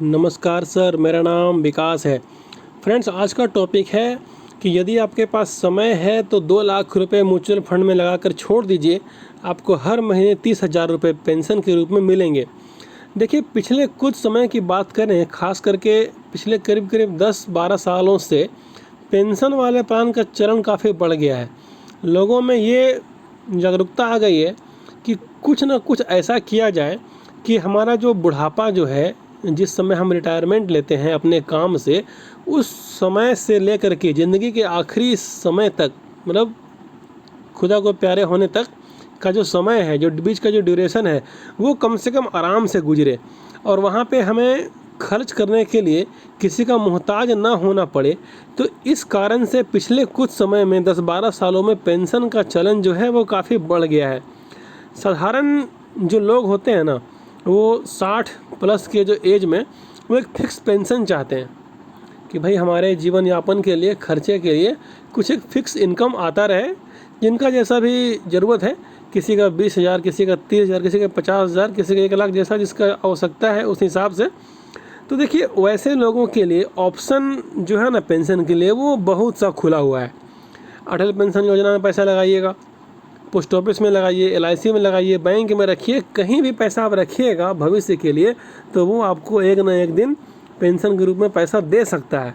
नमस्कार सर, मेरा नाम विकास है। फ्रेंड्स, आज का टॉपिक है कि यदि आपके पास समय है तो 2 लाख रुपए म्यूचुअल फंड में लगाकर छोड़ दीजिए। आपको हर महीने 30,000 रुपये पेंशन के रूप में मिलेंगे। देखिए, पिछले कुछ समय की बात करें, खास करके पिछले करीब करीब 10-12 सालों से पेंशन वाले प्लान का चलन काफ़ी बढ़ गया है। लोगों में ये जागरूकता आ गई है कि कुछ ना कुछ ऐसा किया जाए कि हमारा जो बुढ़ापा जो है, जिस समय हम रिटायरमेंट लेते हैं अपने काम से, उस समय से लेकर के ज़िंदगी के आखिरी समय तक, मतलब खुदा को प्यारे होने तक का जो समय है, जो बीच का जो ड्यूरेशन है, वो कम से कम आराम से गुजरे और वहाँ पे हमें खर्च करने के लिए किसी का मोहताज ना होना पड़े। तो इस कारण से पिछले कुछ समय में 10-12 सालों में पेंशन का चलन जो है वो काफ़ी बढ़ गया है। साधारण जो लोग होते हैं ना, वो 60 प्लस के जो एज में वो एक फिक्स पेंशन चाहते हैं कि भाई हमारे जीवन यापन के लिए, खर्चे के लिए कुछ एक फिक्स इनकम आता रहे, जिनका जैसा भी ज़रूरत है, किसी का 20,000, किसी का 30,000, किसी का 50,000, किसी का 1 लाख, जैसा जिसका आवश्यकता है उस हिसाब से। तो देखिए, वैसे लोगों के लिए ऑप्शन जो है ना पेंशन के लिए, वो बहुत सा खुला हुआ है। अटल पेंशन योजना में पैसा लगाइएगा, पोस्ट ऑफिस में लगाइए, LIC में लगाइए, बैंक में रखिए, कहीं भी पैसा आप रखिएगा भविष्य के लिए, तो वो आपको एक न एक दिन पेंशन के रूप में पैसा दे सकता है।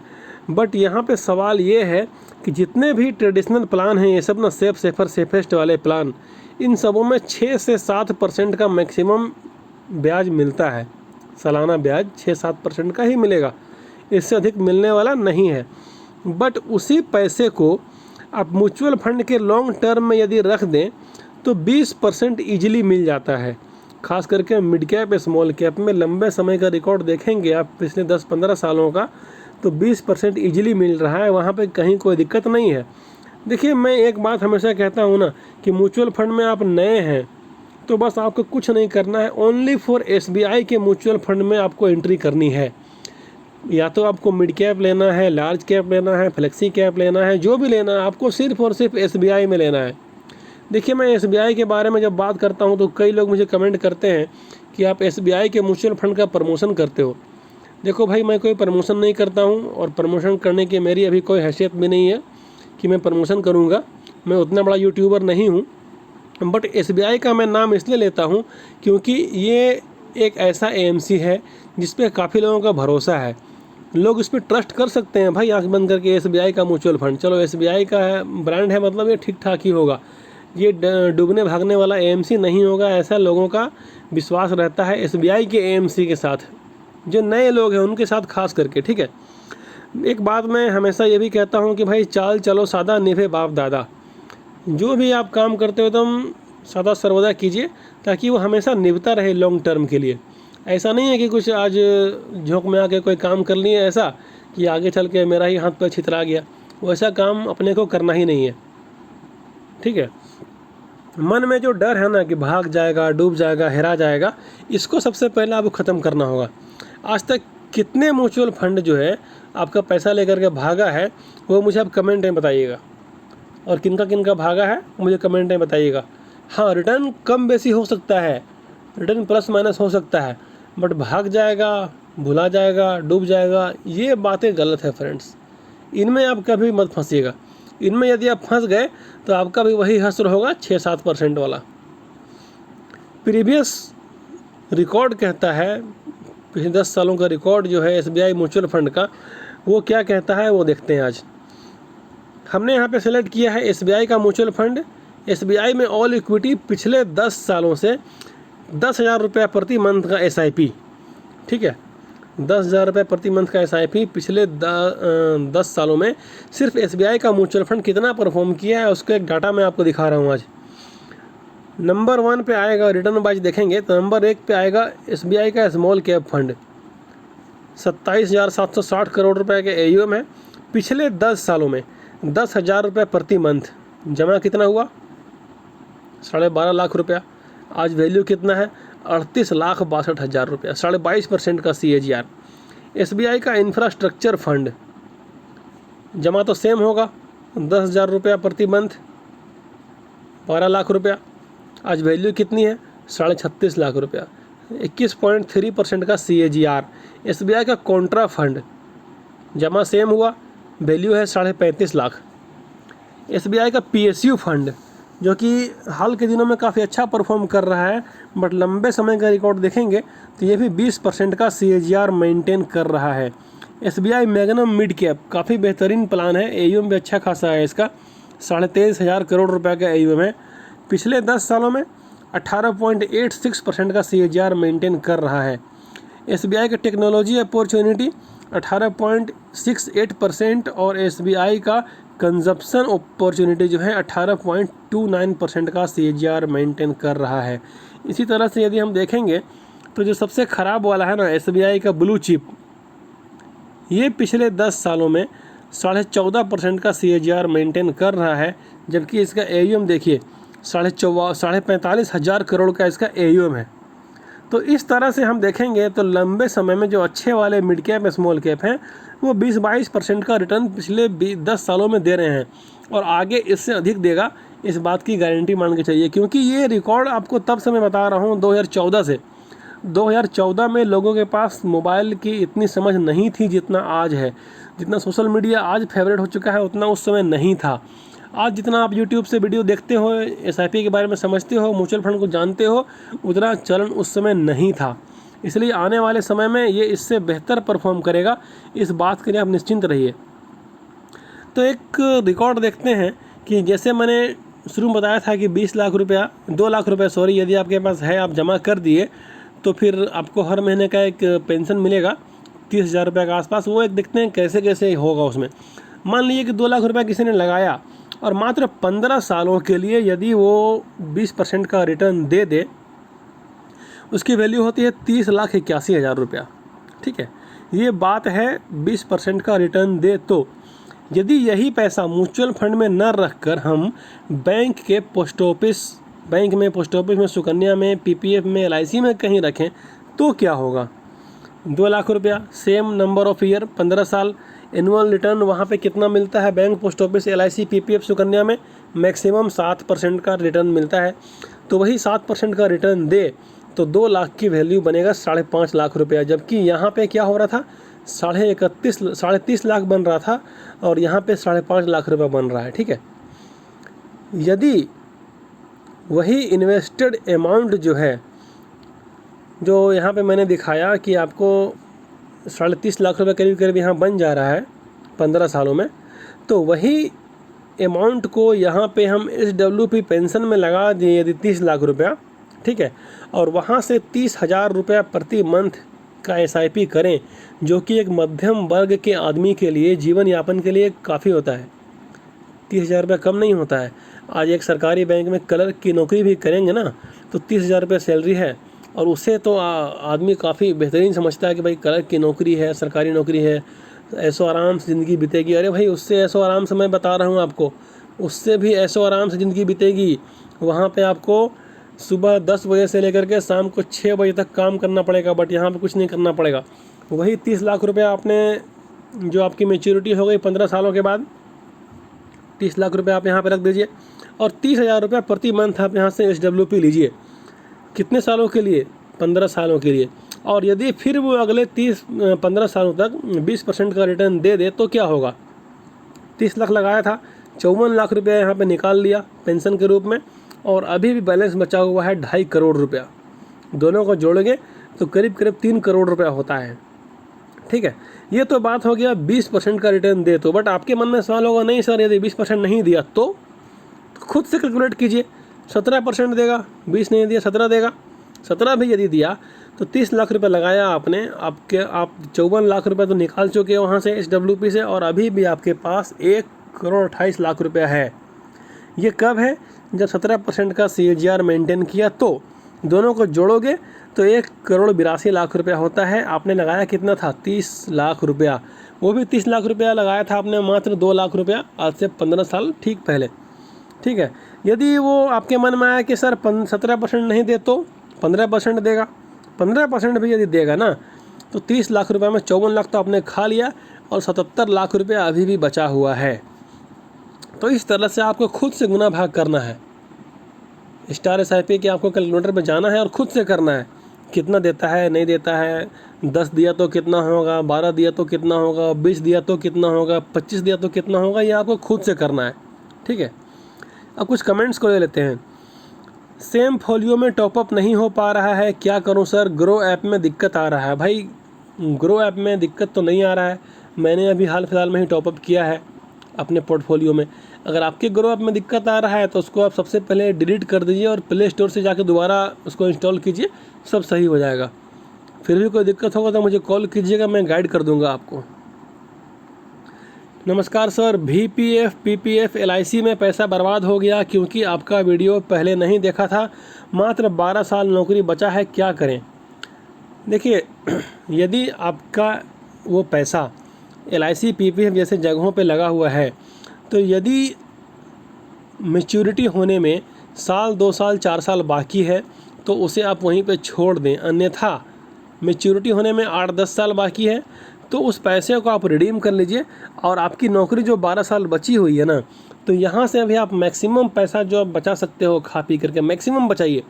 बट यहाँ पे सवाल ये है कि जितने भी ट्रेडिशनल प्लान हैं, ये सब ना सेफेस्ट वाले प्लान, इन सबों में 6 से 7% का मैक्सिमम ब्याज मिलता है। सालाना ब्याज 6-7% का ही मिलेगा, इससे अधिक मिलने वाला नहीं है। बट उसी पैसे को आप म्यूचुअल फंड के लॉन्ग टर्म में यदि रख दें तो 20% ईजिली मिल जाता है। खास करके मिड कैप, स्मॉल कैप में लंबे समय का रिकॉर्ड देखेंगे आप पिछले 10-15 सालों का, तो 20% ईजिली मिल रहा है। वहाँ पे कहीं कोई दिक्कत नहीं है। देखिए, मैं एक बात हमेशा कहता हूँ ना कि म्यूचुअल फंड में आप नए हैं तो बस आपको कुछ नहीं करना है, ओनली फॉर SBI के म्यूचुअल फंड में आपको एंट्री करनी है। या तो आपको मिड कैप लेना है, लार्ज कैप लेना है, फ्लेक्सी कैप लेना है, जो भी लेना है, आपको सिर्फ और सिर्फ SBI में लेना है। देखिए, मैं SBI के बारे में जब बात करता हूं तो कई लोग मुझे कमेंट करते हैं कि आप SBI के म्यूचुअल फंड का प्रमोशन करते हो। देखो भाई, मैं कोई प्रमोशन नहीं करता हूं और प्रमोशन करने की मेरी अभी कोई हैसियत भी नहीं है कि मैं प्रमोशन करूँगा। मैं उतना बड़ा यूट्यूबर नहीं हूँ। बट SBI का मैं नाम इसलिए लेता हूँ क्योंकि ये एक ऐसा AMC है जिस पे काफ़ी लोगों का भरोसा है। लोग इस पर ट्रस्ट कर सकते हैं भाई, आंख बंद करके SBI का म्यूचुअल फंड, चलो SBI का है, ब्रांड है, मतलब ये ठीक ठाक ही होगा, ये डूबने भागने वाला AMC नहीं होगा, ऐसा लोगों का विश्वास रहता है SBI के AMC के साथ, जो नए लोग हैं उनके साथ खास करके। ठीक है, एक बात मैं हमेशा ये भी कहता हूँ कि भाई चाल चलो सादा, निभे बाप दादा। जो भी आप काम करते हो तुम सदा सर्वदा कीजिए, ताकि वो हमेशा निभता रहे लॉन्ग टर्म के लिए। ऐसा नहीं है कि कुछ आज झोंक में आके कोई काम कर लिए ऐसा कि आगे चल के मेरा ही हाथ पर छितरा गया, वैसा काम अपने को करना ही नहीं है। ठीक है, मन में जो डर है ना कि भाग जाएगा, डूब जाएगा, हेरा जाएगा, इसको सबसे पहले आपको ख़त्म करना होगा। आज तक कितने म्यूचुअल फंड जो है आपका पैसा लेकर के भागा है, वो मुझे आप कमेंट में बताइएगा, और किनका भागा है मुझे कमेंट में बताइएगा। हाँ, रिटर्न कम बेसी हो सकता है, रिटर्न प्लस माइनस हो सकता है, बट भाग जाएगा, भुला जाएगा, डूब जाएगा, ये बातें गलत है फ्रेंड्स। इनमें आप कभी मत फंसिएगा। इनमें यदि आप फंस गए तो आपका भी वही हश्र होगा 6-7% वाला। प्रीवियस रिकॉर्ड कहता है, पिछले 10 सालों का रिकॉर्ड जो है SBI म्यूचुअल फंड का, वो क्या कहता है वो देखते हैं। आज हमने यहाँ पे सेलेक्ट किया है SBI का म्यूचुअल फंड। SBI में ऑल इक्विटी पिछले 10 सालों से 10,000 रुपये प्रति मंथ का SIP। ठीक है, 10,000 रुपये प्रति मंथ का SIP पिछले 10 सालों में सिर्फ SBI का म्यूचुअल फंड कितना परफॉर्म किया है, उसका एक डाटा मैं आपको दिखा रहा हूँ। आज नंबर 1 पे आएगा, रिटर्न वाइज देखेंगे तो नंबर 1 पे आएगा SBI का स्मॉल कैप फंड। 27,760 करोड़ रुपये के AUM है। पिछले 10 सालों में 10,000 रुपये प्रति मंथ जमा कितना हुआ? 12.5 लाख रुपया। आज वैल्यू कितना है? 38,62,000 रुपया, 22.5% का CAGR। SBI का इंफ्रास्ट्रक्चर फंड जमा तो सेम होगा, 10,000 रुपया प्रति मंथ, 12 लाख रुपया। आज वैल्यू कितनी है? 36.5 लाख रुपया, 21.3% का CAGR। SBI का कॉन्ट्रा फंड जमा सेम हुआ, वैल्यू है 35.5 लाख। SBI का PSU फंड जो कि हाल के दिनों में काफ़ी अच्छा परफॉर्म कर रहा है, बट लंबे समय का रिकॉर्ड देखेंगे तो ये भी 20% का CAGR मेंटेन कर रहा है। SBI मैग्नम मिड कैप काफ़ी बेहतरीन प्लान है, AUM भी अच्छा खासा है इसका, 23,500 करोड़ रुपए का AUM है। पिछले 10 सालों में 18.86% का CAGR मेंटेन कर रहा है। SBI का टेक्नोलॉजी अपॉर्चुनिटी 18.68% और SBI का कंजप्शन अपॉर्चुनिटी जो है 18.29% का CAGR मेंटेन कर रहा है। इसी तरह से यदि हम देखेंगे तो जो सबसे ख़राब वाला है ना SBI का ब्लू चिप, ये पिछले 10 सालों में 14.5% का CAGR मेंटेन कर रहा है, जबकि इसका AUM देखिए 45,500 करोड़ का इसका AUM है। तो इस तरह से हम देखेंगे तो लंबे समय में जो अच्छे वाले मिड कैप स्मॉल कैप हैं वो 20-22% का रिटर्न पिछले 10 सालों में दे रहे हैं, और आगे इससे अधिक देगा, इस बात की गारंटी मान के चाहिए। क्योंकि ये रिकॉर्ड आपको तब से मैं बता रहा हूँ 2014 से। 2014 में लोगों के पास मोबाइल की इतनी समझ नहीं थी जितना आज है। जितना सोशल मीडिया आज फेवरेट हो चुका है उतना उस समय नहीं था। आज जितना आप YouTube से वीडियो देखते हो, SIP के बारे में समझते हो, म्यूचुअल फंड को जानते हो, उतना चलन उस समय नहीं था। इसलिए आने वाले समय में ये इससे बेहतर परफॉर्म करेगा, इस बात के लिए आप निश्चिंत रहिए। तो एक रिकॉर्ड देखते हैं कि जैसे मैंने शुरू में बताया था कि 20 लाख रुपया 2 लाख रुपया सॉरी यदि आपके पास है, आप जमा कर दिए तो फिर आपको हर महीने का एक पेंशन मिलेगा 30,000 रुपये के आसपास। वो एक देखते हैं कैसे कैसे होगा उसमें। मान लीजिए कि 2 लाख रुपया किसी ने लगाया और मात्र 15 सालों के लिए यदि वो 20% का रिटर्न दे दे, उसकी वैल्यू होती है 30,81,000 रुपया। ठीक है, ये बात है 20% का रिटर्न दे। तो यदि यही पैसा म्यूचुअल फंड में न रखकर हम बैंक के पोस्ट ऑफिस में, सुकन्या में, PPF में, LIC में कहीं रखें तो क्या होगा? 2 लाख रुपया, सेम नंबर ऑफ ईयर, 15 साल, एनुअल रिटर्न वहाँ पे कितना मिलता है? Bank, post office, LIC, PPF, Sukanya में मैक्सिमम 7% का रिटर्न मिलता है। तो वही 7% का रिटर्न दे तो 2 लाख की वैल्यू बनेगा 5.5 लाख रुपया, जबकि यहाँ पे क्या हो रहा था 30 लाख बन रहा था और यहाँ पे 5.5 लाख रुपया बन रहा है। ठीक है, यदि वही इन्वेस्टेड अमाउंट जो है, जो यहाँ पे मैंने दिखाया कि आपको 30.5 लाख रुपये करीब करीब यहाँ बन जा रहा है 15 सालों में, तो वही अमाउंट को यहाँ पे हम SWP पेंशन में लगा दिए यदि 30 लाख रुपया, ठीक है, और वहाँ से 30,000 रुपया प्रति मंथ का SIP करें, जो कि एक मध्यम वर्ग के आदमी के लिए, जीवन यापन के लिए काफ़ी होता है। 30,000 रुपया कम नहीं होता है। आज एक सरकारी बैंक में क्लर्क की नौकरी भी करेंगे ना तो 30,000 रुपये सैलरी है, और उससे तो आदमी काफ़ी बेहतरीन समझता है कि भाई क्लर्क की नौकरी है, सरकारी नौकरी है, ऐसो आराम से ज़िंदगी बीतेगी। अरे भाई उससे ऐसो आराम से मैं बता रहा हूँ आपको, उससे भी ऐसो आराम से ज़िंदगी बीतेगी। वहाँ पे आपको सुबह 10 बजे से लेकर के शाम को 6 बजे तक काम करना पड़ेगा, बट यहाँ पे कुछ नहीं करना पड़ेगा। वही 30 लाख रुपया आपने, जो आपकी मैच्योरिटी हो गई 15 सालों के बाद, 30 लाख रुपये आप यहाँ पे रख दीजिए और 30,000 रुपये प्रति मंथ आप यहाँ से SWP लीजिए। कितने सालों के लिए? 15 सालों के लिए। और यदि फिर वो अगले 15 सालों तक 20% का रिटर्न दे दे तो क्या होगा? 30 लाख लगाया था, 54 लाख रुपया यहाँ पे निकाल लिया पेंशन के रूप में, और अभी भी बैलेंस बचा हुआ है 2.5 करोड़ रुपया। दोनों को जोड़ेंगे तो करीब करीब 3 करोड़ रुपया होता है। ठीक है, ये तो बात हो गया 20% का रिटर्न दे तो। बट आपके मन में सवाल होगा, नहीं सर यदि 20% नहीं दिया तो खुद से कैलकुलेट कीजिए। 17% देगा, 20 नहीं दिया 17 देगा। 17 भी यदि दिया तो 30 लाख रुपए लगाया आपने, आप 54 लाख रुपए तो निकाल चुके हैं वहाँ से SWP से, और अभी भी आपके पास 1,28,00,000 रुपया है। ये कब है? जब 17% का CAGR मेंटेन किया। तो दोनों को जोड़ोगे तो 1,82,00,000 रुपया होता है। आपने लगाया कितना था? 30 लाख रुपया। वो भी 30 लाख रुपया लगाया था आपने मात्र 2 लाख रुपया, आज से 15 साल ठीक पहले। ठीक है, यदि वो आपके मन में आया कि सर 17% नहीं दे तो 15% देगा, 15% भी यदि देगा ना तो 30 लाख रुपये में 54 लाख तो आपने खा लिया और 77 लाख रुपया अभी भी बचा हुआ है। तो इस तरह से आपको खुद से गुना भाग करना है। स्टार SIP के आपको कैलकुलेटर पे जाना है और खुद से करना है कितना देता है नहीं देता है, 10 दिया तो कितना होगा, 12 दिया तो कितना होगा, 20 दिया तो कितना होगा, 25 दिया तो कितना होगा, ये आपको खुद से करना है, ठीक है। अब कुछ कमेंट्स को ले लेते हैं। सेम फोलियो में टॉपअप नहीं हो पा रहा है, क्या करूं सर, ग्रो ऐप में दिक्कत आ रहा है। भाई ग्रो ऐप में दिक्कत तो नहीं आ रहा है, मैंने अभी हाल फिलहाल में ही टॉपअप किया है अपने पोर्टफोलियो में। अगर आपके ग्रो ऐप में दिक्कत आ रहा है तो उसको आप सबसे पहले डिलीट कर दीजिए और प्ले स्टोर से जाकर दोबारा उसको इंस्टॉल कीजिए, सब सही हो जाएगा। फिर भी कोई दिक्कत होगा तो मुझे कॉल कीजिएगा, मैं गाइड कर दूंगा आपको। नमस्कार सर, VPF PPF LIC में पैसा बर्बाद हो गया क्योंकि आपका वीडियो पहले नहीं देखा था, मात्र 12 साल नौकरी बचा है, क्या करें। देखिए यदि आपका वो पैसा LIC PPF जैसे जगहों पे लगा हुआ है तो यदि मैच्योरिटी होने में साल 2 साल 4 साल बाकी है तो उसे आप वहीं पे छोड़ दें, अन्यथा मैच्योरिटी होने में 8-10 साल बाकी है तो उस पैसे को आप रिडीम कर लीजिए। और आपकी नौकरी जो 12 साल बची हुई है ना, तो यहाँ से अभी आप मैक्सिमम पैसा जो आप बचा सकते हो खा पी करके मैक्सिमम बचाइए।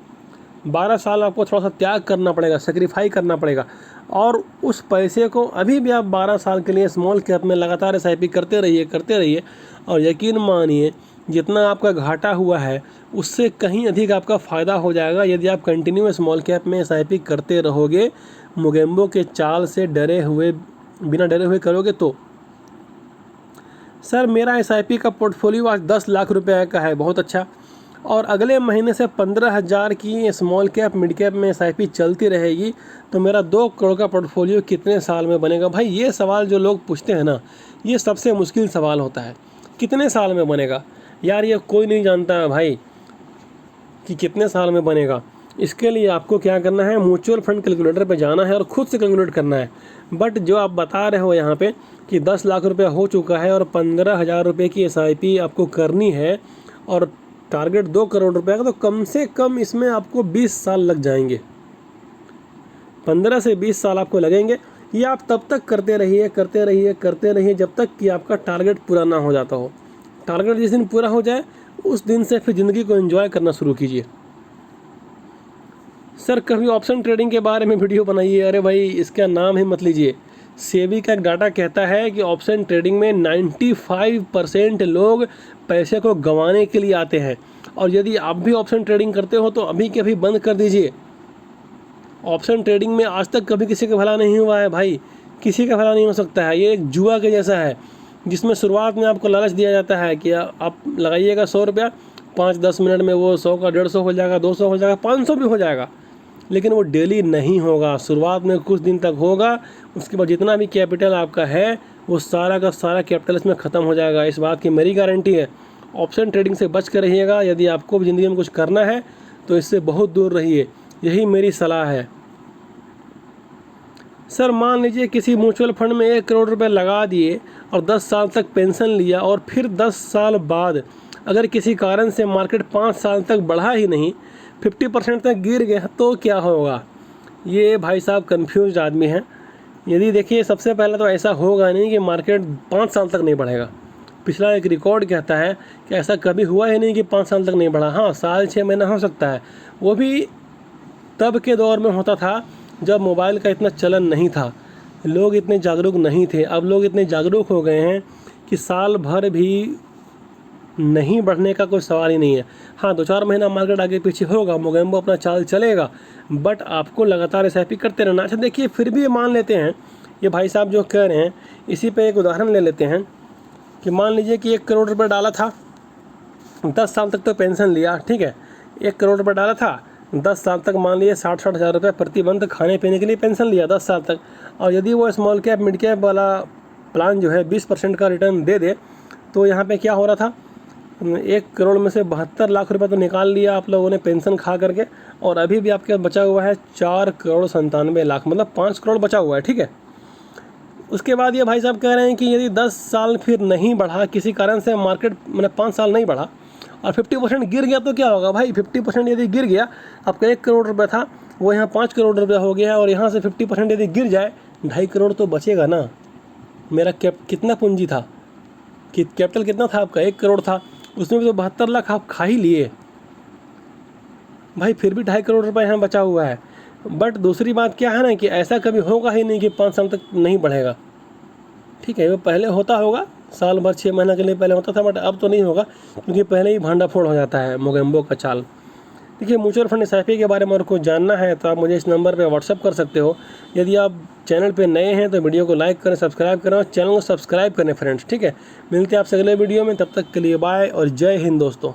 12 साल आपको थोड़ा सा त्याग करना पड़ेगा, सेक्रीफाई करना पड़ेगा, और उस पैसे को अभी भी आप 12 साल के लिए स्मॉल कैप में लगातार SIP करते रहिए। और यकीन मानिए जितना आपका घाटा हुआ है उससे कहीं अधिक आपका फ़ायदा हो जाएगा यदि आप कंटिन्यू स्मॉल कैप में SIP करते रहोगे, मोगेम्बो के चाल से बिना डरे हुए करोगे तो। सर मेरा SIP का पोर्टफोलियो आज 10 लाख रुपए का है, बहुत अच्छा, और अगले महीने से 15,000 की स्मॉल कैप मिड कैप में SIP चलती रहेगी तो मेरा 2 करोड़ का पोर्टफोलियो कितने साल में बनेगा। भाई ये सवाल जो लोग पूछते हैं ना, ये सबसे मुश्किल सवाल होता है, कितने साल में बनेगा। यार ये कोई नहीं जानता है भाई कि कितने साल में बनेगा। इसके लिए आपको क्या करना है, म्यूचुअल फंड कैलकुलेटर पे जाना है और ख़ुद से कैलकुलेट करना है। बट जो आप बता रहे हो यहाँ पे कि 10 लाख रुपए हो चुका है और 15,000 रुपये की SIP आपको करनी है और टारगेट 2 करोड़ रुपए का, तो कम से कम इसमें आपको 20 साल लग जाएंगे, 15 से 20 साल आपको लगेंगे। ये आप तब तक करते रहिए जब तक कि आपका टारगेट पूरा ना हो जाता हो। टारगेट जिस दिन पूरा हो जाए उस दिन से फिर ज़िंदगी को एंजॉय करना शुरू कीजिए। सर कभी ऑप्शन ट्रेडिंग के बारे में वीडियो बनाइए। अरे भाई इसका नाम ही मत लीजिए। सेबी का एक डाटा कहता है कि ऑप्शन ट्रेडिंग में 95% लोग पैसे को गंवाने के लिए आते हैं, और यदि आप भी ऑप्शन ट्रेडिंग करते हो तो अभी के अभी बंद कर दीजिए। ऑप्शन ट्रेडिंग में आज तक कभी किसी का भला नहीं हुआ है भाई, किसी का भला नहीं हो सकता है। ये एक जुआ के जैसा है जिसमें शुरुआत में आपको लालच दिया जाता है कि आप लगाइएगा 100 रुपया, 5-10 मिनट में वो 100 का 150 हो जाएगा, 200 हो जाएगा, 500 भी हो जाएगा, लेकिन वो डेली नहीं होगा। शुरुआत में कुछ दिन तक होगा, उसके बाद जितना भी कैपिटल आपका है वो सारा का सारा कैपिटल इसमें ख़त्म हो जाएगा। इस बात की मेरी गारंटी है। ऑप्शन ट्रेडिंग से बच कर रहिएगा। यदि आपको भी ज़िंदगी में कुछ करना है तो इससे बहुत दूर रहिए, यही मेरी सलाह है। सर मान लीजिए किसी म्यूचुअल फंड में 1 करोड़ रुपए लगा दिए और 10 साल तक पेंशन लिया, और फिर 10 साल बाद अगर किसी कारण से मार्केट 5 साल तक बढ़ा ही नहीं, 50% तक गिर गया, तो क्या होगा। ये भाई साहब कंफ्यूज आदमी हैं। यदि देखिए सबसे पहले तो ऐसा होगा नहीं कि मार्केट 5 साल तक नहीं बढ़ेगा। पिछला एक रिकॉर्ड कहता है कि ऐसा कभी हुआ ही नहीं कि 5 साल तक नहीं बढ़ा। हाँ, साल 6 महीना हो सकता है, वो भी तब के दौर में होता था जब मोबाइल का इतना चलन नहीं था, लोग इतने जागरूक नहीं थे। अब लोग इतने जागरूक हो गए हैं कि साल भर भी नहीं बढ़ने का कोई सवाल ही नहीं है। हाँ, 2-4 महीना मार्केट आगे पीछे होगा, मोगेम्बो अपना चाल चलेगा, बट आपको लगातार SIP करते रहना। अच्छा देखिए, फिर भी मान लेते हैं ये भाई साहब जो कह रहे हैं, इसी पे एक उदाहरण ले लेते हैं कि मान लीजिए कि 1 करोड़ रुपये डाला था, 10 साल तक तो पेंशन लिया, ठीक है। 1 करोड़ रुपये डाला था, 10 साल तक मान लीजिए 60-60 हज़ार रुपये प्रति मंथ खाने पीने के लिए पेंशन लिया 10 साल तक। और यदि वो स्मॉल कैप मिड कैप वाला प्लान जो है 20% का रिटर्न दे दे, तो यहाँ पे क्या हो रहा था, 1 करोड़ में से 72 लाख रुपए तो निकाल लिया आप लोगों ने पेंशन खा करके, और अभी भी आपके बचा हुआ है 4 करोड़ 97 लाख, मतलब 5 करोड़ बचा हुआ है, ठीक है। उसके बाद ये भाई साहब कह रहे हैं कि यदि 10 साल फिर नहीं बढ़ा, किसी कारण से मार्केट मतलब 5 साल नहीं बढ़ा और 50% गिर गया, तो क्या होगा भाई। 50% यदि गिर गया, आपका 1 करोड़ रुपये था वो यहाँ 5 करोड़ रुपये हो गया है, और यहाँ से 50% यदि गिर जाए, 2.5 करोड़ तो बचेगा ना। मेरा कितना पूंजी था, कि कैपिटल कितना था आपका, 1 करोड़ था, उसमें भी तो 72 लाख आप खा ही लिए भाई, फिर भी 2.5 करोड़ रुपये यहाँ बचा हुआ है। बट दूसरी बात क्या है ना कि ऐसा कभी होगा ही नहीं कि 5 साल तक नहीं बढ़ेगा, ठीक है। वो पहले होता होगा, साल भर 6 महीने के लिए पहले होता था, बट अब तो नहीं होगा क्योंकि पहले ही भांडाफोड़ हो जाता है मोगेम्बो का चाल। देखिए, म्यूचुअल फंड SIP के बारे में अगर कुछ जानना है तो आप मुझे इस नंबर पे व्हाट्सअप कर सकते हो। यदि आप चैनल पे नए हैं तो वीडियो को लाइक करें, सब्सक्राइब करें और चैनल को सब्सक्राइब करें फ्रेंड्स, ठीक है। मिलते हैं आपसे अगले वीडियो में, तब तक के लिए बाय और जय हिंद दोस्तों।